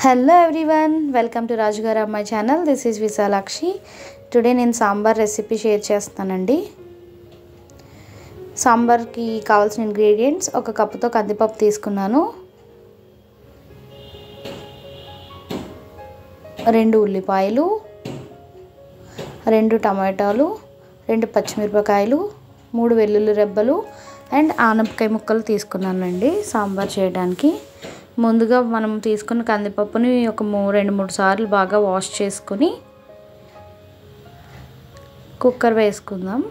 Hello everyone, welcome to Rajugara my channel. This is Visalakshi. Today నేను sambar recipe share చేస్తానండి. సాంబార్ కి కావాల్సిన ingredients ఒక కప్పుతో కందిపప్పు తీసుకున్నాను, 2 ఉల్లిపాయలు, 2 టమాటాలు, 2 పచ్చిమిరపకాయలు, 3 వెల్లుల్లి రెబ్బలు అండ్ ఆనపకాయ ముక్కలు తీసుకున్నానండి సాంబార్ చేయడానికి. ముందుగా మనం తీసుకున్న కందిపప్పుని ఒక 2-3 సార్లు బాగా వాష్ చేసుకొని కుక్కర్ వేసుకుందాం.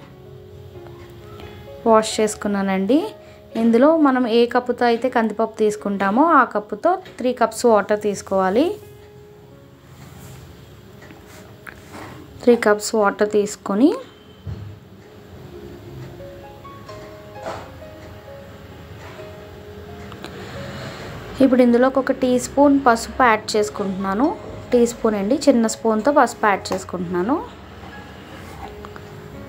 వాష్ చేసుకున్నానండి. ఇందులో మనం ఏ కప్పుతో అయితే కందిపప్పు తీసుకుంటామో ఆ కప్పుతో 3 కప్స్ వాటర్ తీసుకోవాలి. 3 కప్స్ వాటర్ తీసుకొని ఇప్పుడు ఇందులోకి ఒక టీ స్పూన్ పసుపు యాడ్ చేసుకుంటున్నాను. టీ స్పూన్ అండి, చిన్న స్పూన్తో పసుపు యాడ్ చేసుకుంటున్నాను.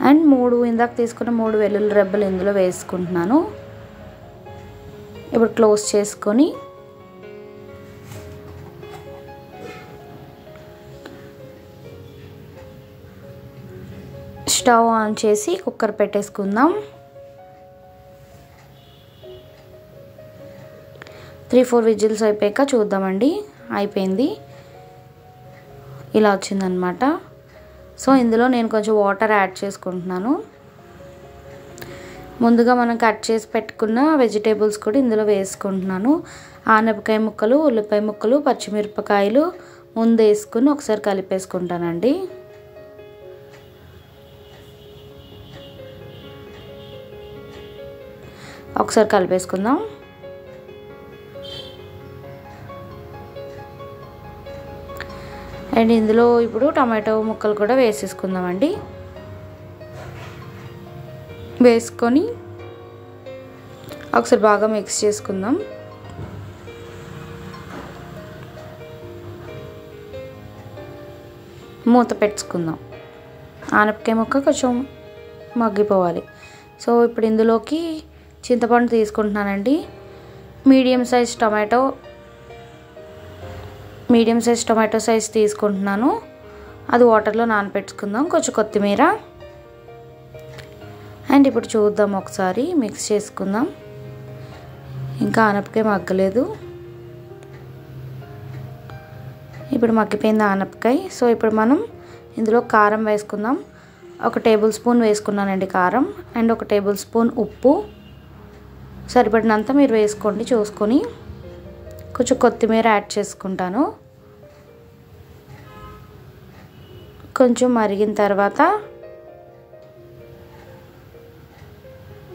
అండ్ 3 ఇందాక తీసుకున్న 3 వెల్లుల్లి రెబ్బలు ఇందులో వేసుకుంటున్నాను. ఇప్పుడు క్లోజ్ చేసుకొని స్టవ్ ఆన్ చేసి కుక్కర్ పెట్టేసుకుందాం. 3-4 విజిల్స్ అయిపోయాక చూద్దామండి. అయిపోయింది, ఇలా వచ్చిందనమాట. సో ఇందులో నేను కొంచెం వాటర్ యాడ్ చేసుకుంటున్నాను. ముందుగా మనం కట్ చేసి పెట్టుకున్న వెజిటేబుల్స్ కూడా ఇందులో వేసుకుంటున్నాను. ఆనపకాయ ముక్కలు, ఉల్లిపాయ ముక్కలు, పచ్చిమిరపకాయలు ముందు వేసుకుని ఒకసారి కలిపేసుకుంటానండి. ఒకసారి కలిపేసుకుందాం. అండ్ ఇందులో ఇప్పుడు టమాటో ముక్కలు కూడా వేసేసుకుందామండి. వేసుకొని ఒకసారి బాగా మిక్స్ చేసుకుందాం. మూత పెట్టుకుందాం. ఆనపకాయ ముక్క కొంచెం మగ్గిపోవాలి. సో ఇప్పుడు ఇందులోకి చింతపండు తీసుకుంటున్నానండి. మీడియం సైజ్ టమాటో సైజ్ తీసుకుంటున్నాను. అది వాటర్లో నానబెట్టుకుందాం. కొంచెం కొత్తిమీర అండ్ ఇప్పుడు చూద్దాం, ఒకసారి మిక్స్ చేసుకుందాం. ఇంకా ఆనపకాయ మగ్గలేదు. ఇప్పుడు మగ్గిపోయింది ఆనపకాయ. సో ఇప్పుడు మనం ఇందులో కారం వేసుకుందాం. 1 టేబుల్ స్పూన్ వేసుకున్నానండి కారం. అండ్ 1 టేబుల్ స్పూన్ ఉప్పు సరిపడినంత మీరు వేసుకోండి చూసుకొని. కొంచెం కొత్తిమీర యాడ్ చేసుకుంటాను. కొంచెం మరిగిన తర్వాత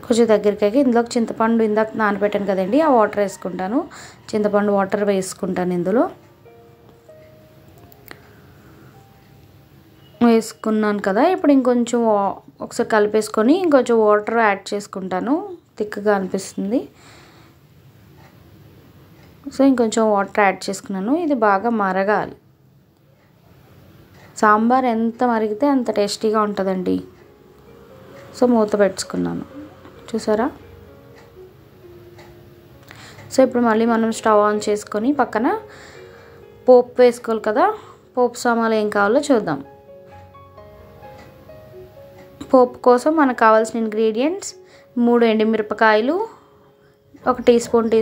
కొంచెం దగ్గరికి ఇందులోకి చింతపండు ఇందాక నానబెట్టాను కదండి, ఆ వాటర్ వేసుకుంటాను. చింతపండు వాటర్ వేసుకుంటాను. ఇందులో వేసుకున్నాను కదా. ఇప్పుడు ఇంకొంచెం ఒకసారి కలిపేసుకొని ఇంకొంచెం వాటర్ యాడ్ చేసుకుంటాను. థిక్గా అనిపిస్తుంది. సో ఇంకొంచెం వాటర్ యాడ్ చేసుకున్నాను. ఇది బాగా మరగాలి. సాంబార్ ఎంత మరిగితే అంత టేస్టీగా ఉంటుందండి. సో మూత పెట్టుకున్నాను, చూసారా. సో ఇప్పుడు మళ్ళీ మనం స్టవ్ ఆన్ చేసుకొని పక్కన పోపు వేసుకోవాలి కదా. పోపు సామాన్లు ఏం కావాలో చూద్దాం. పోపు కోసం మనకు కావాల్సిన ఇంగ్రీడియంట్స్ 3 ఎండుమిరపకాయలు, 1 టీ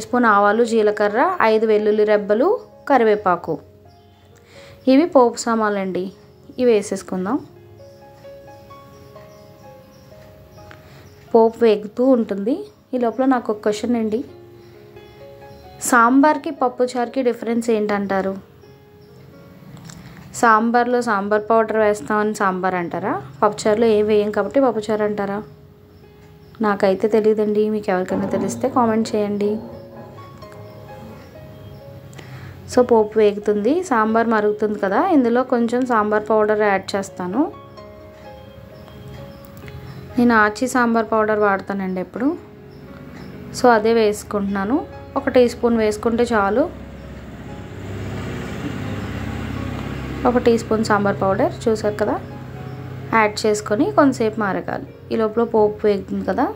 స్పూన్ ఆవాలు, జీలకర్ర, 5 వెల్లుల్లి రెబ్బలు, కరివేపాకు. ఇవి పోపు సామాన్లు అండి. ఇవి వేసేసుకుందాం. పోపు వేగుతూ ఉంటుంది. ఈ లోపల నాకు ఒక క్వశ్చన్ అండి, సాంబార్కి పప్పుచారుకి డిఫరెన్స్ ఏంటంటారు? సాంబార్లో సాంబార్ పౌడర్ వేస్తామని సాంబార్ అంటారా? పప్పుచారులో ఏం వేయం కాబట్టి పప్పుచారు అంటారా? నాకైతే తెలియదండి. మీకు ఎవరికైనా తెలిస్తే కామెంట్ చేయండి. సో పోపు వేగుతుంది, సాంబార్ మరుగుతుంది కదా. ఇందులో కొంచెం సాంబార్ పౌడర్ యాడ్ చేస్తాను. నేను ఆచి సాంబార్ పౌడర్ వాడతానండి ఎప్పుడు. సో అదే వేసుకుంటున్నాను. 1 టీ స్పూన్ వేసుకుంటే చాలు. 1 టీ స్పూన్ సాంబార్ పౌడర్ చూసారు కదా, యాడ్ చేసుకొని కొంతసేపు మరగాలి. ఈ లోపల పోపు వేగుతుంది కదా.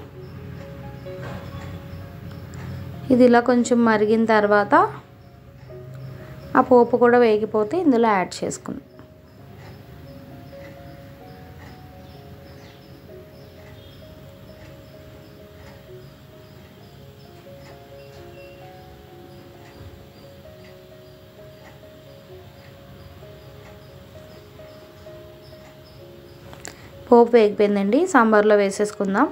ఇది ఇలా కొంచెం మరిగిన తర్వాత ఆ పోపు కూడా వేగిపోతే ఇందులో యాడ్ చేసుకుందాం. పోపు వేగిపోయిందండి, సాంబార్లో వేసేసుకుందాం.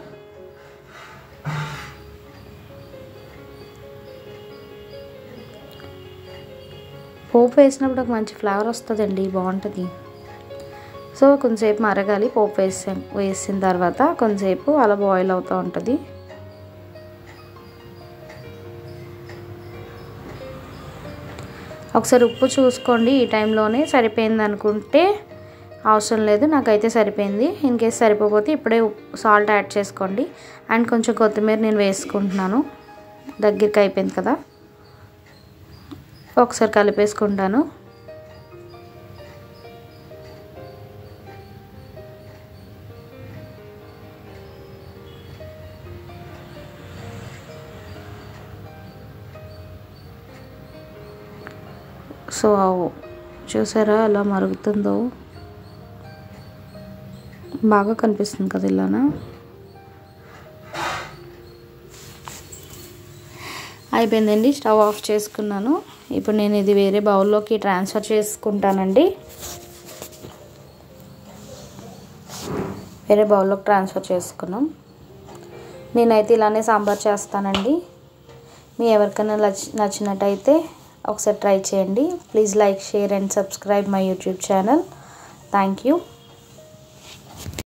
పోపు వేసినప్పుడు ఒక మంచి ఫ్లేవర్ వస్తుందండి, బాగుంటుంది. సో కొంచెంసేపు మరగాలి. పోపు వేసిన తర్వాత కొంచెంసేపు అలా బాయిల్ అవుతూ ఉంటుంది. ఒకసారి ఉప్పు చూసుకోండి, ఈ టైంలోనే సరిపోయింది అనుకుంటే అవసరం లేదు, నాకైతే సరిపోయింది. ఇన్ కేస్ సరిపోతే ఇప్పుడే సాల్ట్ యాడ్ చేసుకోండి. అండ్ కొంచెం కొత్తిమీర నేను వేసుకుంటున్నాను, దగ్గరికి అయిపోయింది కదా. ఒకసారి కలిపేసుకుంటాను. సో చూసారా ఎలా మరుగుతుందో, బాగా కనిపిస్తుంది కదా ఇలానా. అయిపోయిందండి, స్టవ్ ఆఫ్ చేసుకున్నాను. ఇప్పుడు నేను ఇది వేరే బౌల్లోకి ట్రాన్స్ఫర్ చేసుకుంటానండి. వేరే బౌల్లోకి ట్రాన్స్ఫర్ చేసుకున్నాం. నేనైతే ఇలానే సాంబార్ చేస్తానండి. మీ ఎవరికైనా నచ్చినట్టయితే ఒకసారి ట్రై చేయండి. Please like, share and subscribe my YouTube channel. Thank you.